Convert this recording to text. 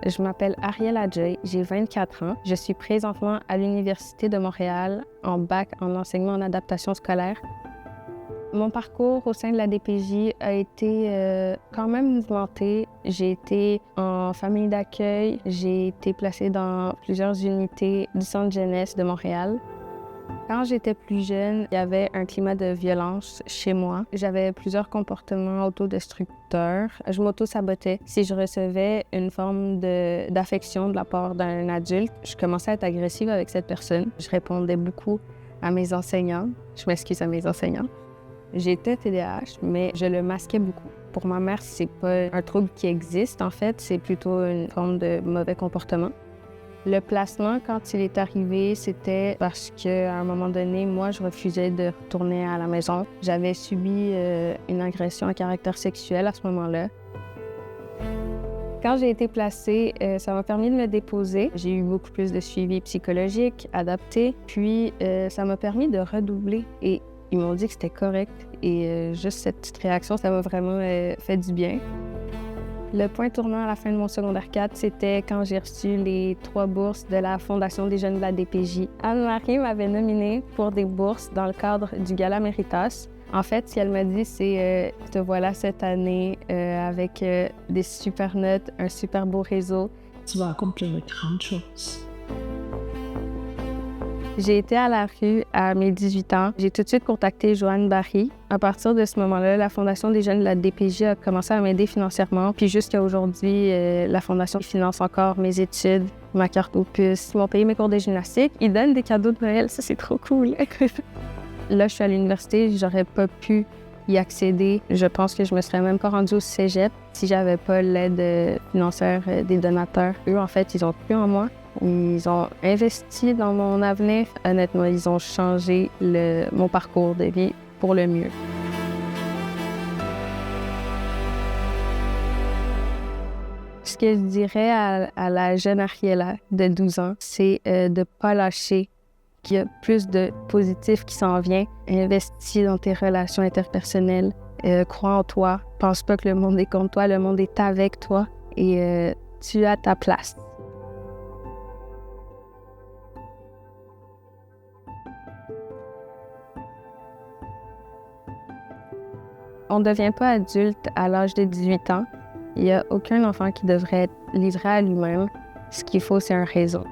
Je m'appelle Ariel Adjei, j'ai 24 ans. Je suis présentement à l'Université de Montréal en bac en enseignement en adaptation scolaire. Mon parcours au sein de la DPJ a été quand même mouvementé. J'ai été en famille d'accueil, j'ai été placée dans plusieurs unités du centre jeunesse de Montréal. Quand j'étais plus jeune, il y avait un climat de violence chez moi. J'avais plusieurs comportements autodestructeurs. Je m'auto-sabotais. Si je recevais une forme d'affection de la part d'un adulte, je commençais à être agressive avec cette personne. Je répondais beaucoup à mes enseignants. Je m'excuse à mes enseignants. J'étais TDAH, mais je le masquais beaucoup. Pour ma mère, c'est pas un trouble qui existe, en fait, c'est plutôt une forme de mauvais comportement. Le placement, quand il est arrivé, c'était parce qu'à un moment donné, moi, je refusais de retourner à la maison. J'avais subi une agression à caractère sexuel à ce moment-là. Quand j'ai été placée, ça m'a permis de me déposer. J'ai eu beaucoup plus de suivi psychologique, adapté, puis ça m'a permis de redoubler et ils m'ont dit que c'était correct et juste cette petite réaction, ça m'a vraiment fait du bien. Le point tournant à la fin de mon secondaire 4, c'était quand j'ai reçu les 3 bourses de la Fondation des jeunes de la DPJ. Anne-Marie m'avait nominée pour des bourses dans le cadre du Gala Méritas. En fait, ce qu'elle m'a dit, c'est « Te voilà cette année avec des super notes, un super beau réseau. » Tu vas accomplir de grandes choses. J'ai été à la rue à mes 18 ans. J'ai tout de suite contacté Joanne Barry. À partir de ce moment-là, la Fondation des jeunes de la DPJ a commencé à m'aider financièrement. Puis jusqu'à aujourd'hui, la Fondation finance encore mes études, ma carte au puce. Ils m'ont payé mes cours de gymnastique. Ils donnent des cadeaux de Noël. Ça, c'est trop cool. Là, je suis à l'université. J'aurais pas pu y accéder. Je pense que je me serais même pas rendue au cégep si j'avais pas l'aide financière des donateurs. Eux, en fait, ils ont cru en moi. Ils ont investi dans mon avenir. Honnêtement, ils ont changé mon parcours de vie pour le mieux. Ce que je dirais à la jeune Ariella de 12 ans, c'est de ne pas lâcher, qu'il y a plus de positif qui s'en vient. Investis dans tes relations interpersonnelles. Crois en toi. Pense pas que le monde est contre toi, le monde est avec toi et tu as ta place. On ne devient pas adulte à l'âge de 18 ans. Il n'y a aucun enfant qui devrait être livré à lui-même. Ce qu'il faut, c'est un réseau.